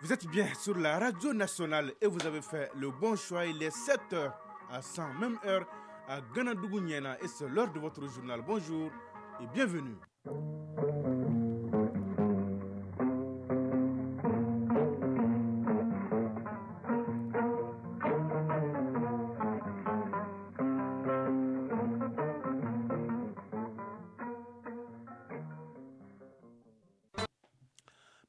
Vous êtes bien sur la radio nationale et vous avez fait le bon choix. Il est 7h à 100, même heure à Ganadougou Niena et c'est l'heure de votre journal. Bonjour et bienvenue.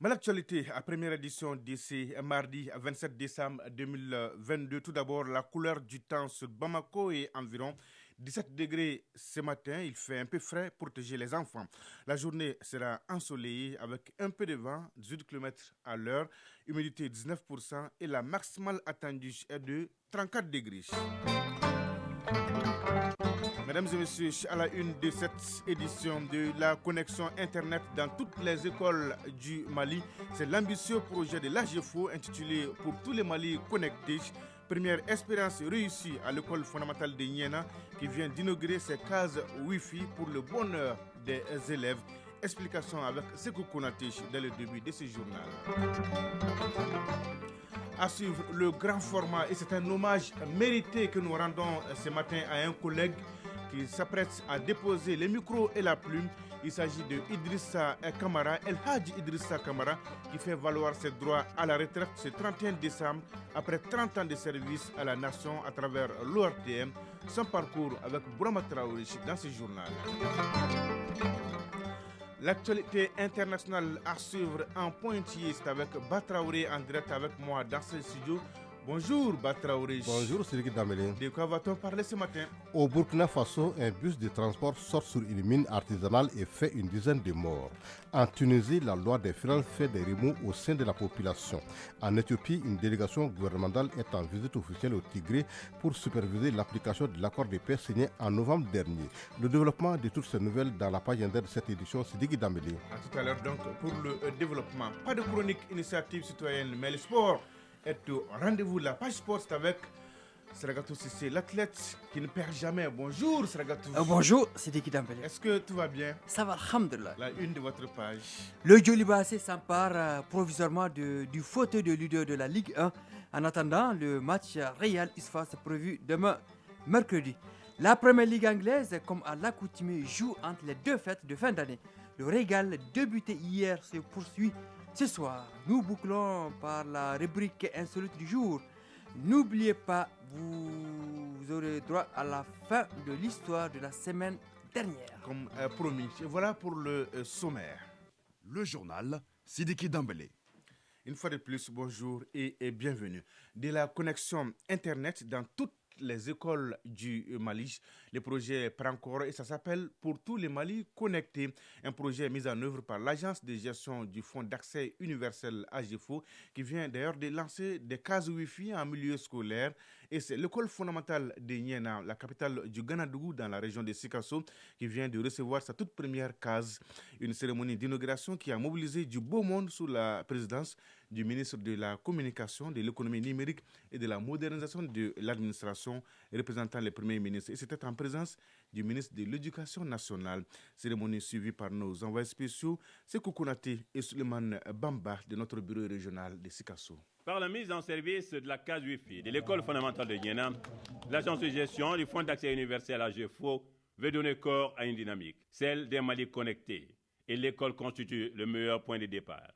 Mais l'actualité, à première édition d'ici mardi 27 décembre 2022. Tout d'abord, la couleur du temps sur Bamako est environ 17 degrés ce matin. Il fait un peu frais pour protéger les enfants. La journée sera ensoleillée avec un peu de vent, 18 km à l'heure, humidité 19% et la maximale attendue est de 34 degrés. Mesdames et messieurs, à la une de cette édition de la connexion Internet dans toutes les écoles du Mali, c'est l'ambitieux projet de l'AGEFO intitulé « Pour tous les Mali connectés ». Première expérience réussie à l'école fondamentale de Niena qui vient d'inaugurer ses cases Wi-Fi pour le bonheur des élèves. Explication avec Sekou Konaté dès le début de ce journal. À suivre le grand format et c'est un hommage mérité que nous rendons ce matin à un collègue qui s'apprête à déposer les micros et la plume. Il s'agit de Idrissa Kamara, El Hadji Idrissa Kamara, qui fait valoir ses droits à la retraite ce 31 décembre après 30 ans de service à la nation à travers l'ORTM. Son parcours avec Bourama Traoré dans ce journal. L'actualité internationale à suivre en pointillé, c'est avec Batraoré en direct avec moi dans ce studio. Bonjour Batraoré. Bonjour Siriki Dameli. De quoi va-t-on parler ce matin? Au Burkina Faso, un bus de transport sort sur une mine artisanale et fait une dizaine de morts. En Tunisie, la loi des finances fait des remous au sein de la population. En Éthiopie, une délégation gouvernementale est en visite officielle au Tigré pour superviser l'application de l'accord de paix signé en novembre dernier. Le développement de toutes ces nouvelles dans la page inter de cette édition, Sidiki Dameli. À tout à l'heure donc pour le développement. Pas de chronique initiative citoyenne, mais le sport est au rendez-vous. La page sport, c'est avec Sragatou Sissé, l'athlète qui ne perd jamais. Bonjour Sragatou. Bonjour, c'est Diki Dambélé. Est-ce que tout va bien? Ça va, alhamdulillah. La une de votre page. Le Djolibassé s'empare provisoirement du fauteuil de leader de la Ligue 1 en attendant le match Real Isfas prévu demain, mercredi. La première ligue anglaise, comme à l'accoutumée, joue entre les deux fêtes de fin d'année. Le régal débuté hier se poursuit ce soir. Nous bouclons par la rubrique insolite du jour. N'oubliez pas, vous aurez droit à la fin de l'histoire de la semaine dernière. Comme promis, voilà pour le sommaire. Le journal Sidiki Dambélé. Une fois de plus, bonjour et bienvenue. De la connexion Internet dans toutes les écoles du Mali, le projet prend corps et ça s'appelle Pour tous les Mali connectés, un projet mis en œuvre par l'agence de gestion du fonds d'accès universel AGEFO qui vient d'ailleurs de lancer des cases Wi-Fi en milieu scolaire et c'est l'école fondamentale de Niena, la capitale du Ganadougou dans la région de Sikasso qui vient de recevoir sa toute première case. Une cérémonie d'inauguration qui a mobilisé du beau monde sous la présidence du ministre de la Communication, de l'économie numérique et de la modernisation de l'administration représentant les premiers ministres. Et c'était en présence du ministre de l'Éducation nationale. Cérémonie suivie par nos envoyés spéciaux, Sekou Konaté et Suleiman Bamba de notre bureau régional de Sikasso. Par la mise en service de la case Wi-Fi de l'école fondamentale de Niena, l'agence de gestion du fonds d'accès universel AGEFO veut donner corps à une dynamique, celle des Mali connectés. Et l'école constitue le meilleur point de départ.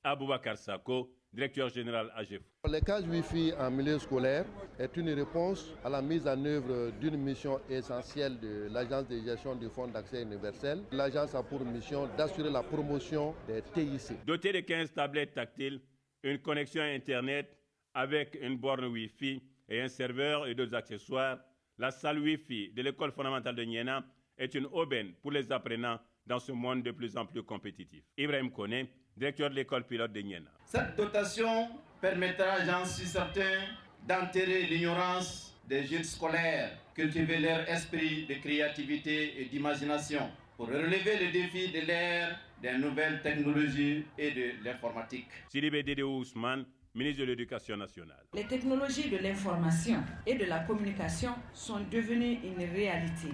Aboubakar Sako, directeur général AGEFO. Les cases Wi-Fi en milieu scolaire est une réponse à la mise en œuvre d'une mission essentielle de l'agence de gestion du fonds d'accès universel. L'agence a pour mission d'assurer la promotion des TIC. Doté de 15 tablettes tactiles, une connexion Internet avec une borne Wi-Fi et un serveur et d'autres accessoires, la salle Wi-Fi de l'école fondamentale de Niena est une aubaine pour les apprenants dans ce monde de plus en plus compétitif. Ibrahim Kone, directeur de l'école pilote de Niena. Cette dotation permettra, j'en suis certain, d'enterrer l'ignorance des jeunes scolaires, cultiver leur esprit de créativité et d'imagination pour relever les défis de l'ère des nouvelles technologies et de l'informatique. Sidibé Dédéou Ousmane, ministre de l'Éducation nationale. Les technologies de l'information et de la communication sont devenues une réalité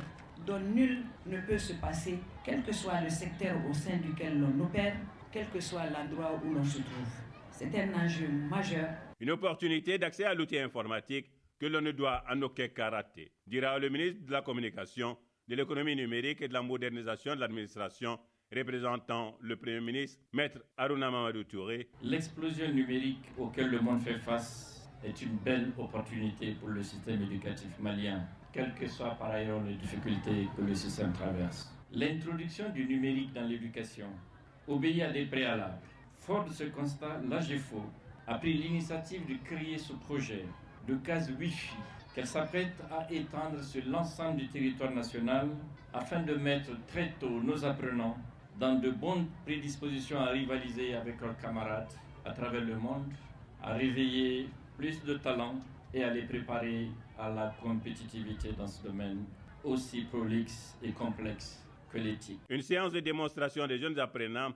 dont nul ne peut se passer, quel que soit le secteur au sein duquel l'on opère, quel que soit l'endroit où l'on se trouve. C'est un enjeu majeur. Une opportunité d'accès à l'outil informatique que l'on ne doit en aucun cas rater, dira le ministre de la Communication, de l'économie numérique et de la modernisation de l'administration, représentant le Premier ministre, Maître Harouna Mamadou Touré. L'explosion numérique auquel le monde fait face est une belle opportunité pour le système éducatif malien, quelles que soient par ailleurs les difficultés que le système traverse. L'introduction du numérique dans l'éducation obéit à des préalables. Fort de ce constat, l'AGEFO a pris l'initiative de créer ce projet de case Wi-Fi qu'elle s'apprête à étendre sur l'ensemble du territoire national afin de mettre très tôt nos apprenants dans de bonnes prédispositions à rivaliser avec leurs camarades à travers le monde, à réveiller plus de talents et à les préparer à la compétitivité dans ce domaine aussi prolixe et complexe que l'éthique. Une séance de démonstration des jeunes apprenants,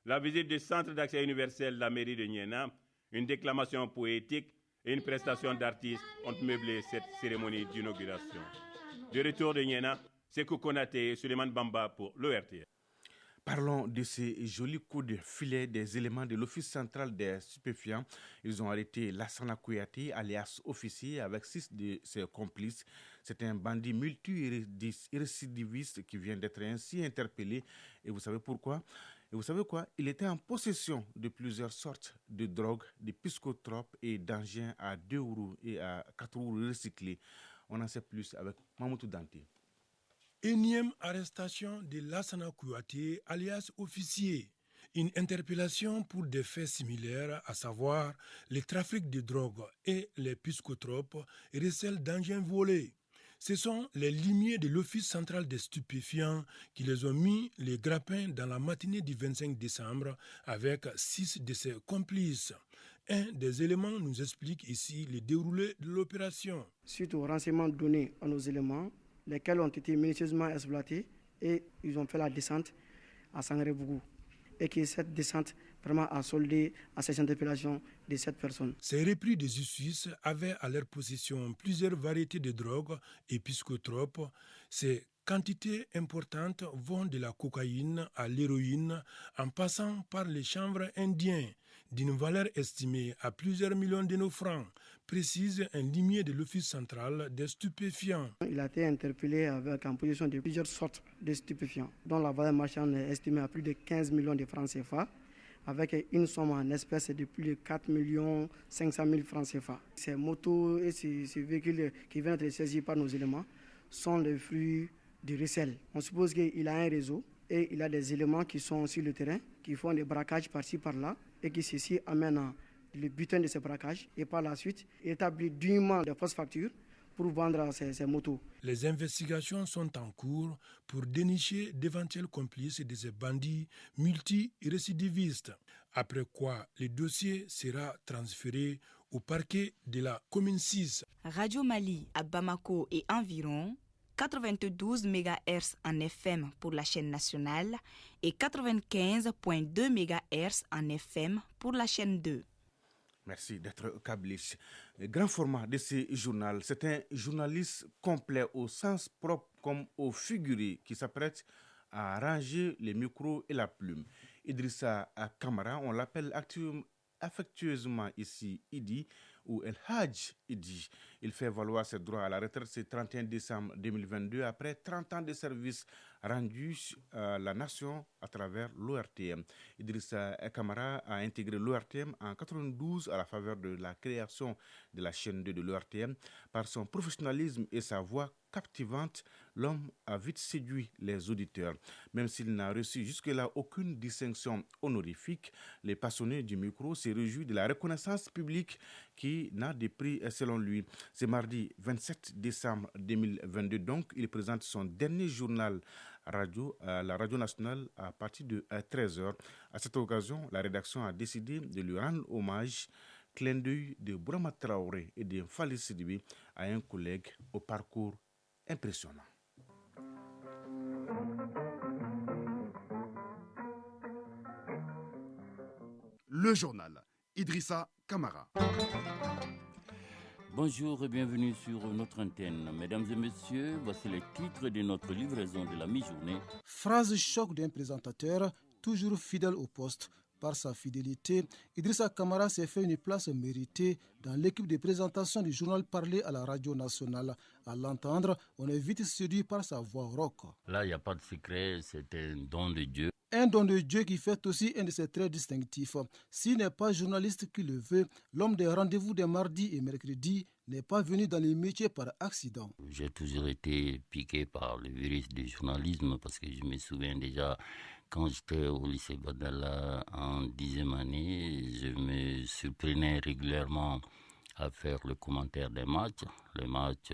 la visite du centre d'accès universel de la mairie de Niéna, une déclamation poétique et une prestation d'artistes ont meublé cette cérémonie d'inauguration. De retour de Niéna, Sekou Konaté et Suleiman Bamba pour l'ORTN. Parlons de ces jolis coups de filet des éléments de l'Office central des stupéfiants. Ils ont arrêté Lassana Kouyaté, alias officier, avec 6 de ses complices. C'est un bandit multi-récidiviste qui vient d'être ainsi interpellé. Et vous savez pourquoi? Et vous savez quoi? Il était en possession de plusieurs sortes de drogues, de psychotropes et d'engins à 2 roues et à 4 roues recyclés. On en sait plus avec Mamoudou Dante. Énième arrestation de Lassana Kouyaté, alias officier. Une interpellation pour des faits similaires, à savoir le trafic de drogue et les psychotropes et recel d'engins volés. Ce sont les limiers de l'Office central des stupéfiants qui les ont mis les grappins dans la matinée du 25 décembre avec 6 de ses complices. Un des éléments nous explique ici le déroulé de l'opération. Suite aux renseignements donnés à nos éléments, lesquels ont été minutieusement exploités et ils ont fait la descente à Sangaré-Bougou. Et que cette descente vraiment a soldé à cette interpellation de 7 personnes. Ces repris de justice avaient à leur possession plusieurs variétés de drogues et psychotropes. Ces quantités importantes vont de la cocaïne à l'héroïne en passant par les chanvres indiens d'une valeur estimée à plusieurs millions de nos francs, précise un limier de l'Office central des stupéfiants. Il a été interpellé en possession de plusieurs sortes de stupéfiants, dont la valeur marchande est estimée à plus de 15 millions de francs CFA, avec une somme en espèces de plus de 4 500 000 francs CFA. Ces motos et ces véhicules qui viennent d'être saisis par nos éléments sont les fruits du recel. On suppose qu'il a un réseau et il a des éléments qui sont sur le terrain, qui font des braquages par-ci par-là et qui ceci amènent le butin de ces braquages et par la suite établit dûment des fausses factures pour vendre ces motos. Les investigations sont en cours pour dénicher d'éventuels complices de ces bandits multirécidivistes. Après quoi, le dossier sera transféré au parquet de la commune 6. Radio Mali à Bamako et environ, 92 MHz en FM pour la chaîne nationale et 95.2 MHz en FM pour la chaîne 2. Merci d'être câblé. Grand format de ce journal, c'est un journaliste complet au sens propre comme au figuré qui s'apprête à ranger les micros et la plume. Idrissa Kamara, on l'appelle affectueusement ici Idi ou El Hadj Idi. Il fait valoir ses droits à la retraite ce 31 décembre 2022 après 30 ans de service rendus à la nation à travers l'ORTM. Idrissa Kamara a intégré l'ORTM en 1992 à la faveur de la création de la chaîne 2 de l'ORTM. Par son professionnalisme et sa voix captivante, l'homme a vite séduit les auditeurs. Même s'il n'a reçu jusque-là aucune distinction honorifique, les passionnés du micro se réjouissent de la reconnaissance publique qui n'a de prix selon lui. C'est mardi 27 décembre 2022, donc il présente son dernier journal radio à la radio nationale à partir de 13h. À cette occasion, la rédaction a décidé de lui rendre hommage. Clin d'œil de Bourama Traoré et de Fali Sidibé à un collègue au parcours impressionnant. Le journal Idrissa Kamara. Bonjour et bienvenue sur notre antenne. Mesdames et messieurs, voici les titres de notre livraison de la mi-journée. Phrase choc d'un présentateur, toujours fidèle au poste. Par sa fidélité, Idrissa Kamara s'est fait une place méritée dans l'équipe de présentation du journal parlé à la radio nationale. À l'entendre, on est vite séduit par sa voix rock. Là, il n'y a pas de secret, c'est un don de Dieu. Un don de Dieu qui fait aussi un de ses traits distinctifs. S'il n'est pas journaliste qui le veut, l'homme des rendez-vous des mardis et mercredis n'est pas venu dans les métiers par accident. J'ai toujours été piqué par le virus du journalisme parce que je me souviens déjà quand j'étais au lycée Badala en 10e année, je me surprenais régulièrement à faire le commentaire des matchs, les matchs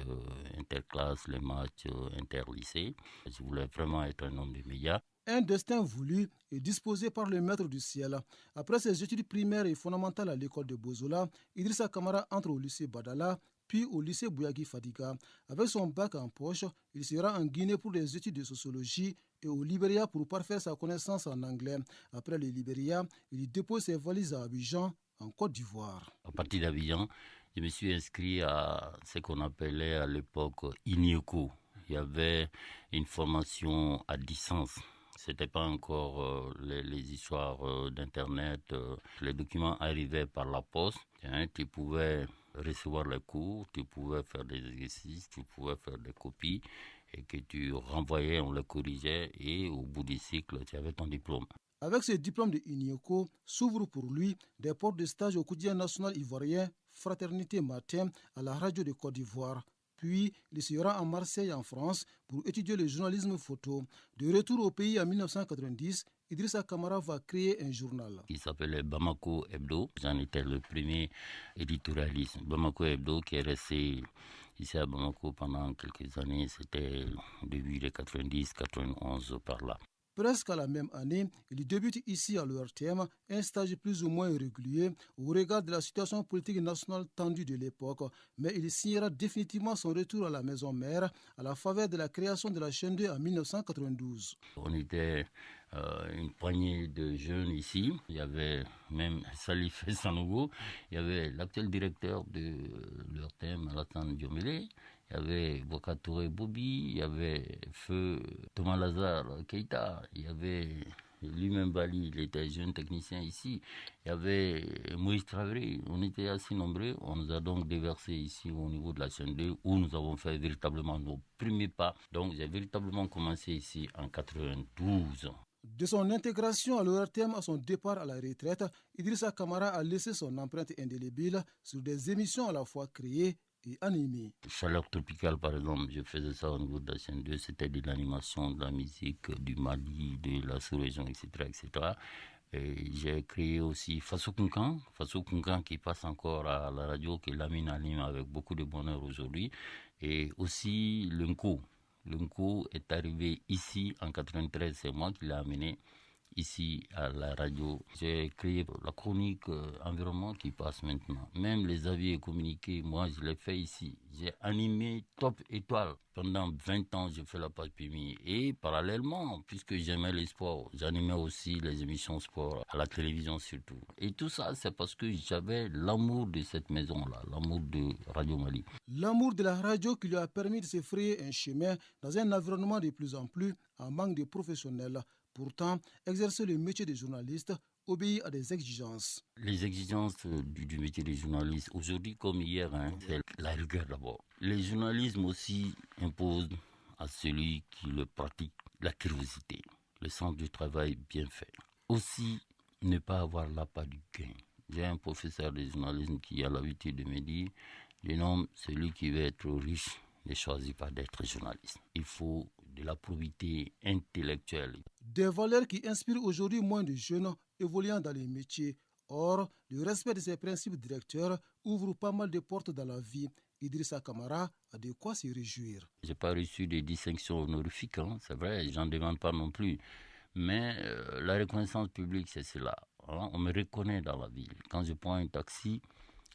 interclasses, les matchs interlycées. Je voulais vraiment être un homme de médias. Un destin voulu et disposé par le maître du ciel. Après ses études primaires et fondamentales à l'école de Bozola, Idrissa Kamara entre au lycée Badala, puis au lycée Bouyagui Fadiga. Avec son bac en poche, il se rend en Guinée pour des études de sociologie et au Libéria pour parfaire sa connaissance en anglais. Après le Libéria, il dépose ses valises à Abidjan, en Côte d'Ivoire. À partir d'Abidjan, je me suis inscrit à ce qu'on appelait à l'époque INIECO. Il y avait une formation à distance. C'était pas encore les histoires d'Internet. Les documents arrivaient par la poste. Tu pouvais recevoir les cours, tu pouvais faire des exercices, tu pouvais faire des copies et que tu renvoyais, on les corrigeait et au bout du cycle, tu avais ton diplôme. Avec ce diplôme de INIECO, s'ouvrent pour lui des portes de stage au quotidien national ivoirien Fraternité Matin à la radio de Côte d'Ivoire. Puis, il se rend à Marseille, en France, pour étudier le journalisme photo. De retour au pays en 1990, Idrissa Kamara va créer un journal. Il s'appelait Bamako Hebdo. J'en étais le premier éditorialiste. Bamako Hebdo qui est resté ici à Bamako pendant quelques années. C'était début des 90, 91 par là. Presque à la même année, il débute ici à l'ORTM un stage plus ou moins irrégulier au regard de la situation politique nationale tendue de l'époque, mais il signera définitivement son retour à la maison mère à la faveur de la création de la chaîne 2 en 1992. On était une poignée de jeunes ici. Il y avait même Salif Sanogo, il y avait l'actuel directeur de l'ORTM, Alassane Diomélé. Il y avait Bokatouré Bobi, il y avait Feu Thomas Lazare Keita, il y avait lui-même Bali, il était jeune technicien ici, il y avait Moïse Traoré, on était assez nombreux, on nous a donc déversé ici au niveau de la chaîne 2 où nous avons fait véritablement nos premiers pas. Donc j'ai véritablement commencé ici en 92. De son intégration à l'ORTM à son départ à la retraite, Idrissa Kamara a laissé son empreinte indélébile sur des émissions à la fois créées et animé. Chaleur tropicale, par exemple, je faisais ça au niveau de la chaîne 2, c'était de l'animation, de la musique, du Mali, de la sous-région, etc., etc. Et j'ai créé aussi Faso Kunkan qui passe encore à la radio, que Lamine anime avec beaucoup de bonheur aujourd'hui, et aussi Lunko. Lunko est arrivé ici en 93, c'est moi qui l'ai amené ici à la radio. J'ai créé la chronique environnement qui passe maintenant. Même les avis et communiqués, moi je l'ai fait ici. J'ai animé Top Étoile. Pendant 20 ans, j'ai fait la page PMI. Et parallèlement, puisque j'aimais les sports, j'animais aussi les émissions sport à la télévision surtout. Et tout ça, c'est parce que j'avais l'amour de cette maison-là, l'amour de Radio Mali. L'amour de la radio qui lui a permis de se frayer un chemin dans un environnement de plus en plus en manque de professionnels. Pourtant, exercer le métier de journaliste obéit à des exigences. Les exigences du métier de journaliste, aujourd'hui comme hier, c'est la rigueur d'abord. Le journalisme aussi impose à celui qui le pratique la curiosité, le sens du travail bien fait. Aussi, ne pas avoir l'appât du gain. J'ai un professeur de journalisme qui a l'habitude de me dire, jeune homme, celui qui veut être riche ne choisit pas d'être journaliste. Il faut de la probité intellectuelle. Des valeurs qui inspirent aujourd'hui moins de jeunes évoluant dans les métiers. Or, le respect de ces principes directeurs ouvre pas mal de portes dans la vie. Idrissa Kamara a de quoi se réjouir. Je n'ai pas reçu de distinctions honorifiques, c'est vrai, j'en demande pas non plus. Mais la reconnaissance publique, c'est cela. On me reconnaît dans la ville. Quand je prends un taxi,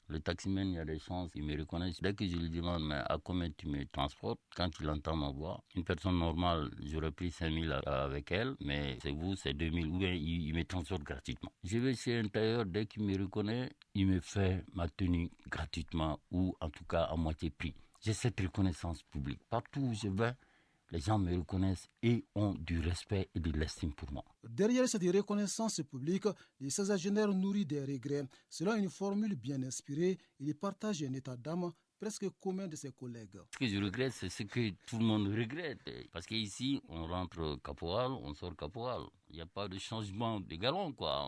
le taximène, il y a des chances, il me reconnaît. Dès que je lui demande, mais à combien tu me transportes, quand il entend ma voix, une personne normale, j'aurais pris 5 000 avec elle, mais c'est vous, c'est 2 000, ou bien il me transporte gratuitement. Je vais chez un tailleur, dès qu'il me reconnaît, il me fait ma tenue gratuitement, ou en tout cas à moitié prix. J'ai cette reconnaissance publique. Partout où je vais, les gens me reconnaissent et ont du respect et de l'estime pour moi. Derrière cette reconnaissance publique, le sexagénaire nourrit des regrets. Selon une formule bien inspirée, il partage un état d'âme presque commun de ses collègues. Ce que je regrette, c'est ce que tout le monde regrette. Parce qu'ici, on rentre caporal, on sort caporal. Il n'y a pas de changement de galon, quoi.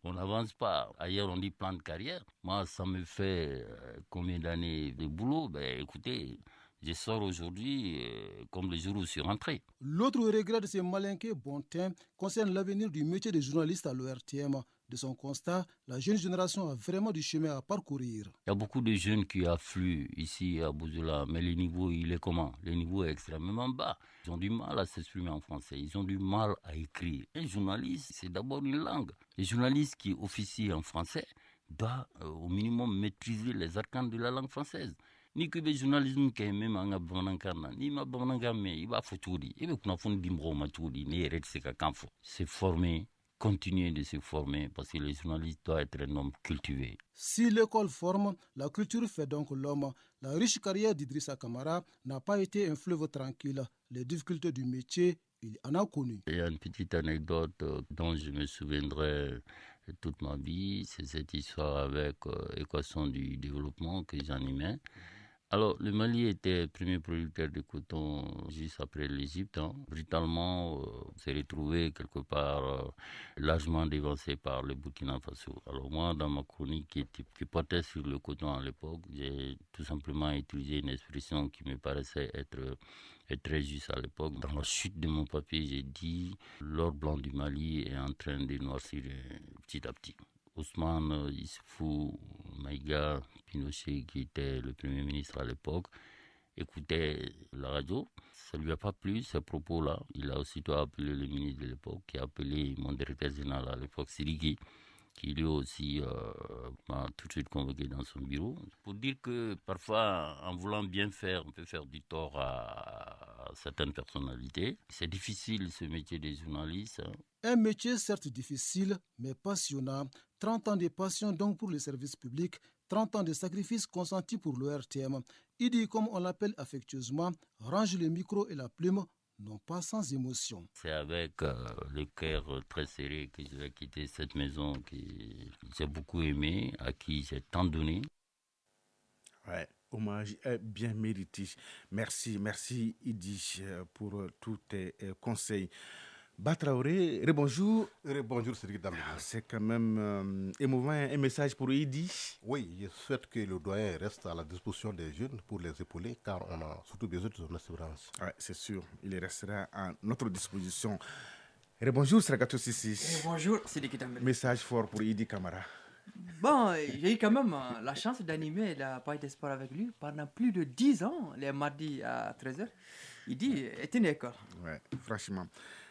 On n'avance pas. Ailleurs, on dit plan de carrière. Moi, ça me fait combien d'années de boulot? Écoutez, je sors aujourd'hui comme le jour où je suis rentré. L'autre regret de ces malinqués bontains concerne l'avenir du métier de journaliste à l'ORTM. De son constat, la jeune génération a vraiment du chemin à parcourir. Il y a beaucoup de jeunes qui affluent ici à Bozola, mais le niveau, il est comment? Le niveau est extrêmement bas. Ils ont du mal à s'exprimer en français, ils ont du mal à écrire. Un journaliste, c'est d'abord une langue. Les journalistes qui officient en français doivent au minimum maîtriser les arcanes de la langue française. Ni que le journalisme qui est même en Banankana, ni ma Banankame, il va faire tout. Il va faire dimbro maturi, ni retseka kanfo. Se former, continuer de se former, parce que les journalistes doivent être un homme cultivé. Si l'école forme, la culture fait donc l'homme. La riche carrière d'Idrissa Kamara n'a pas été un fleuve tranquille. Les difficultés du métier, il en a connu. Il y a une petite anecdote dont je me souviendrai toute ma vie, c'est cette histoire avec Équation du développement que j'animais. Alors, le Mali était le premier producteur de coton juste après l'Égypte. Brutalement, on s'est retrouvé quelque part largement dévancé par le Burkina Faso. Alors moi, dans ma chronique qui portait sur le coton à l'époque, j'ai tout simplement utilisé une expression qui me paraissait être très juste à l'époque. Dans la chute de mon papier, j'ai dit « l'or blanc du Mali est en train de noircir petit à petit ». Ousmane Issoufou Maïga Pinochet, qui était le Premier ministre à l'époque, écoutait la radio. Ça ne lui a pas plu, ces propos-là. Il a aussitôt appelé le ministre de l'époque, qui a appelé mon directeur général à l'époque, Siriki, qui lui aussi m'a tout de suite convoqué dans son bureau. Pour dire que parfois, en voulant bien faire, on peut faire du tort à certaines personnalités. C'est difficile ce métier des journalistes. Un métier certes difficile, mais passionnant. 30 ans de passion donc pour le service public, 30 ans de sacrifices consentis pour l'ORTM. Idi, comme on l'appelle affectueusement, range le micro et la plume, non pas sans émotion. C'est avec le cœur très serré que je vais quitter cette maison que j'ai beaucoup aimé, à qui j'ai tant donné. Ouais, hommage bien mérité. Merci Idi pour tous tes conseils. Batraoré, rebonjour. Rebonjour, Cédric Damien. C'est quand même émouvant, un message pour Idi. Oui, je souhaite que le doyen reste à la disposition des jeunes pour les épauler, car on a surtout besoin de son assurance. Oui, c'est sûr, il restera à notre disposition. Rebonjour, Sragato Sissi. Bonjour, Cédric Damien. Message fort pour Idi Kamara. Bon, j'ai eu quand même la chance d'animer la Paille des Sports avec lui pendant plus de 10 ans, les mardis à 13h. Idi est une école. Oui, franchement.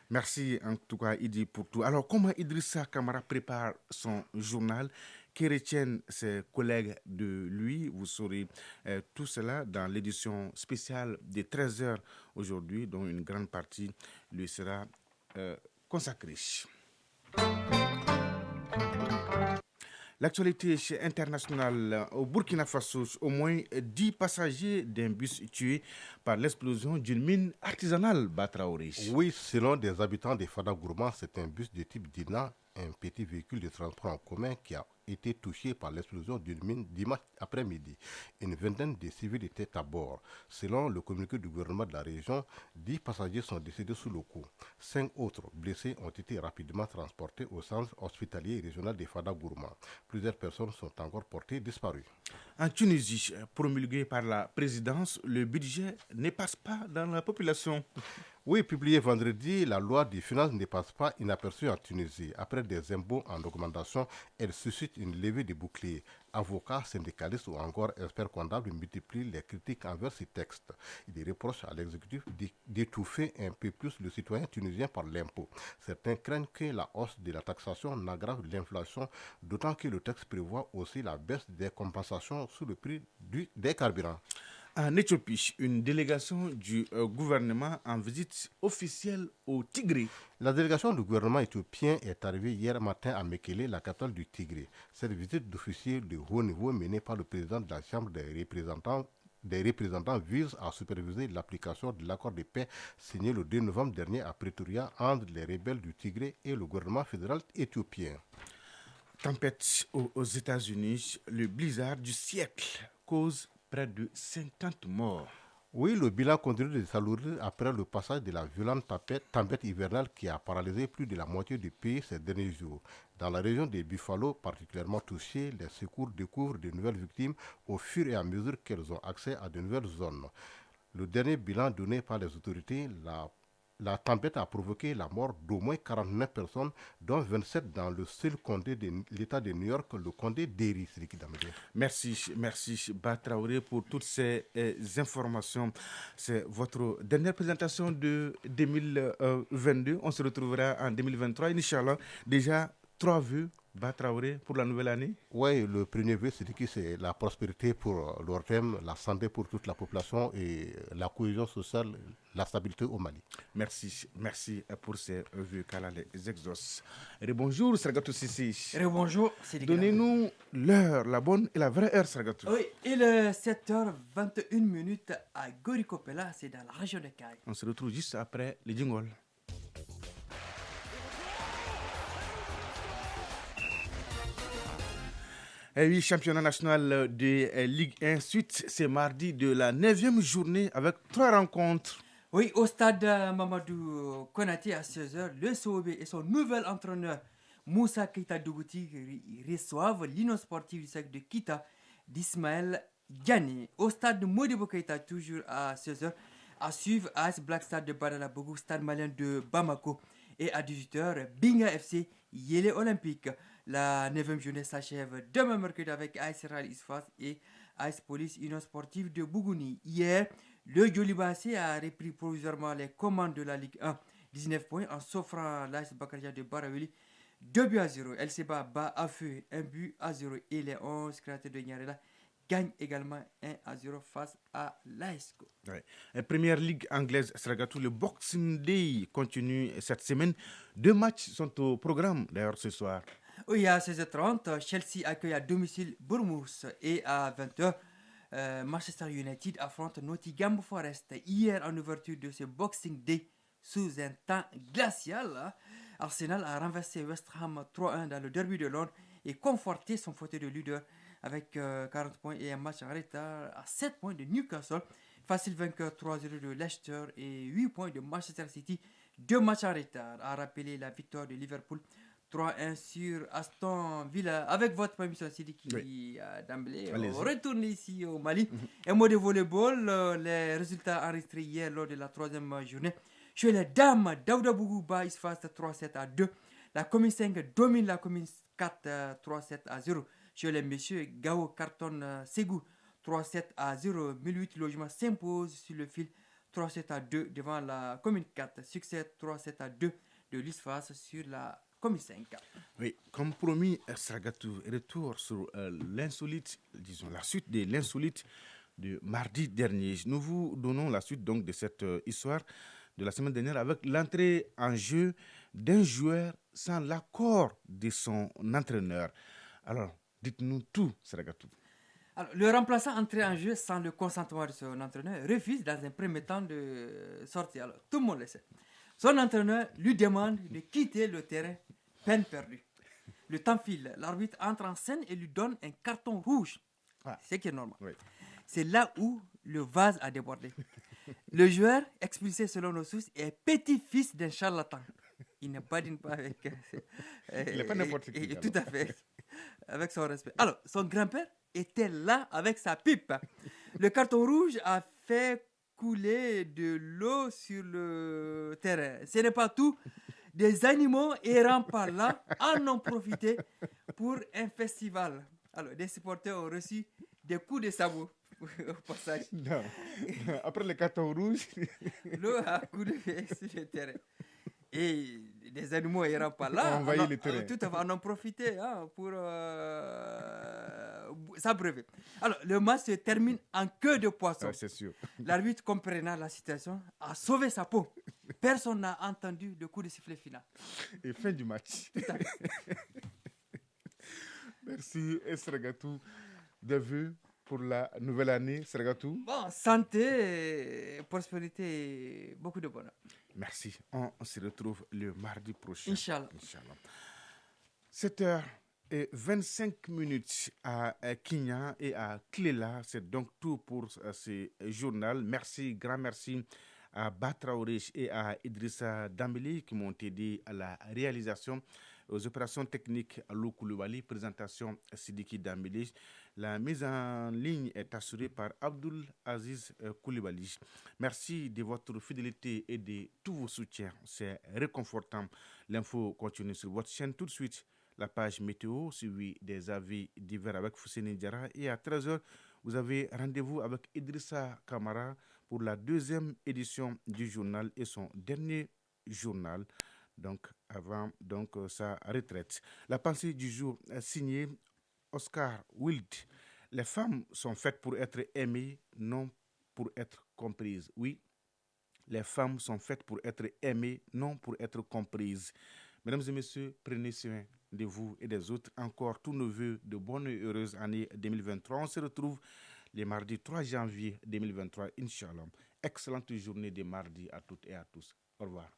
Merci en tout cas, Idi, pour tout. Alors, comment Idrissa Kamara prépare son journal? Que retiennent ses collègues de lui? Vous saurez tout cela dans l'édition spéciale des 13h aujourd'hui, dont une grande partie lui sera consacrée. L'actualité internationale au Burkina Faso, au moins 10 passagers d'un bus tués par l'explosion d'une mine artisanale, Batraoré. Oui, selon des habitants de Fada Gourma, c'est un bus de type Dina, un petit véhicule de transport en commun qui a été touché par l'explosion d'une mine dimanche après-midi. Une vingtaine de civils étaient à bord. Selon le communiqué du gouvernement de la région, 10 passagers sont décédés sous le coup. 5 autres blessés ont été rapidement transportés au centre hospitalier régional de Fada Gourma. Plusieurs personnes sont encore portées disparues. En Tunisie, promulgué par la présidence, le budget ne passe pas dans la population. Oui, publié vendredi, la loi des finances ne passe pas inaperçue en Tunisie. Après des impôts en augmentation, elle suscite une levée de boucliers. Avocats, syndicalistes ou encore experts comptables multiplient les critiques envers ces textes. Ils reprochent à l'exécutif d'étouffer un peu plus le citoyen tunisien par l'impôt. Certains craignent que la hausse de la taxation n'aggrave l'inflation, d'autant que le texte prévoit aussi la baisse des compensations sous le prix des carburants. En Éthiopie, une délégation du gouvernement en visite officielle au Tigré. La délégation du gouvernement éthiopien est arrivée hier matin à Mekele, la capitale du Tigré. Cette visite d'officiers de haut niveau menée par le président de la Chambre des représentants des représentants vise à superviser l'application de l'accord de paix signé le 2 novembre dernier à Pretoria entre les rebelles du Tigré et le gouvernement fédéral éthiopien. Tempête aux États-Unis, le blizzard du siècle cause près de 50 morts. Oui, le bilan continue de s'alourdir après le passage de la violente tempête hivernale qui a paralysé plus de la moitié du pays ces derniers jours. Dans la région de Buffalo, particulièrement touchée, les secours découvrent de nouvelles victimes au fur et à mesure qu'elles ont accès à de nouvelles zones. Le dernier bilan donné par les autorités, la tempête a provoqué la mort d'au moins 49 personnes, dont 27 dans le seul comté de l'État de New York, le comté d'Erie. Merci Batraoré pour toutes ces informations. C'est votre dernière présentation de 2022. On se retrouvera en 2023, Inch'Allah. Déjà 3 vœux, Batraoré, pour la nouvelle année. Oui, le premier vœu, c'est la prospérité pour l'ORTEM, la santé pour toute la population et la cohésion sociale, la stabilité au Mali. Merci pour ces vœux qu'Allah les exauce. Bonjour, Sargatou Sissi. Bonjour, donnez-nous l'heure, la bonne et la vraie heure, Sargatou. Oui, il est 7h21 à Gorikopela, c'est dans la région de Kaï. On se retrouve juste après les jingles. Et oui, championnat national de Ligue 1 suite, c'est mardi de la 9e journée avec 3 rencontres. Oui, au stade Mamadou Konaté à 16h, le SOB et son nouvel entraîneur Moussa Keita Dougouti reçoivent l'Union sportive du cercle de Kita d'Ismaël Gani. Au stade Modibo Keita, toujours à 16h, à suivre AS Black Stars de Badala Bougou, stade malien de Bamako. Et à 18h, Binga FC, Yélé Olympique. La 9e journée s'achève demain mercredi avec AS Real Isfas et AS Police Union Sportive de Bougouni. Hier, le Djolibasé a repris provisoirement les commandes de la Ligue 1, 19 points en s'offrant l'AS Bakaria de Barawili 2-0. LCBA bat à feu 1-0 et les 11 créateurs de Nyarela gagnent également 1-0 face à l'AESCO. Ouais. Première Ligue anglaise, Sragatou, le Boxing Day continue cette semaine. 2 matchs sont au programme d'ailleurs ce soir. Oui, à 16h30, Chelsea accueille à domicile Bournemouth et à 20h, Manchester United affronte Nottingham Forest. Hier, en ouverture de ce Boxing Day, sous un temps glacial, Arsenal a renversé West Ham 3-1 dans le derby de Londres et conforté son fauteuil de leader avec 40 points et un match en retard à 7 points de Newcastle. Facile vainqueur 3-0 de Leicester et 8 points de Manchester City. 2 matchs en retard a rappelé la victoire de Liverpool 3-1 sur Aston Villa. Avec votre permission, Sidiki, oui. D'emblée, on retourne ici au Mali. Un mot de volleyball, les résultats enregistrés hier lors de la 3e journée. Chez les dames, Daouda Bougou bat Isfas 3-7-2. La commune 5 domine la commune 4 3-7-0. Chez les messieurs, Gao cartonne Ségou 3-7-0. 1008 logements s'impose sur le fil 3-7-2 devant la commune 4. Succès 3-7-2 de l'Isfas sur la commune 5. Oui, comme promis, Sragatou, retour sur l'insolite, disons la suite de l'insolite de mardi dernier. Nous vous donnons la suite donc de cette histoire de la semaine dernière avec l'entrée en jeu d'un joueur sans l'accord de son entraîneur. Alors, dites-nous tout, Sragatou. Alors, le remplaçant entré en jeu sans le consentement de son entraîneur refuse dans un premier temps de sortir. Alors, tout le monde le sait. Son entraîneur lui demande de quitter le terrain, peine perdue. Le temps file, l'arbitre entre en scène et lui donne un carton rouge. C'est qui est normal. Oui. C'est là où le vase a débordé. Le joueur, expulsé selon nos sources, est petit-fils d'un charlatan. Il ne badine pas avec... il n'est pas n'importe qui. Tout à fait, avec son respect. Alors, son grand-père était là avec sa pipe. Le carton rouge a fait couler de l'eau sur le terrain. Ce n'est pas tout. Des animaux errant par là en ont profité pour un festival. Alors, des supporters ont reçu des coups de sabot au passage. Non. Après le carton rouge, l'eau a coulé sur le terrain. Et des animaux errant par là envahit le terrain. Tout à fait, en ont profité pour s'abreuver. Alors, le match se termine en queue de poisson. C'est sûr. L'arbitre, comprenant la situation, a sauvé sa peau. Personne n'a entendu le coup de sifflet final. Et fin du match. Tout à fait. Merci, Esragatou. Des vœux pour la nouvelle année, Sergatou? Bon, santé, prospérité, beaucoup de bonheur. Merci. On se retrouve le mardi prochain. Inch'Allah. 7h25 à Kenya et à Klela. C'est donc tout pour ce journal. Merci, grand merci à Batraouré et à Idrissa Dambeli qui m'ont aidé à la réalisation. Aux opérations techniques à Lou Koulibaly, présentation Sidiki Dambeli. La mise en ligne est assurée par Abdul Aziz Koulibaly. Merci de votre fidélité et de tous vos soutiens. C'est réconfortant. L'info continue sur votre chaîne tout de suite. La page météo, suivie des avis divers avec Fousseni Diarra. Et à 13h, vous avez rendez-vous avec Idrissa Kamara pour la deuxième édition du journal et son dernier journal. Donc, avant sa retraite. La pensée du jour est signée Oscar Wilde. Les femmes sont faites pour être aimées, non pour être comprises. Oui, les femmes sont faites pour être aimées, non pour être comprises. Mesdames et messieurs, prenez soin de vous et des autres. Encore tous nos vœux de bonne et heureuse année 2023. On se retrouve le mardi 3 janvier 2023, Inch'Allah. Excellente journée de mardi à toutes et à tous. Au revoir.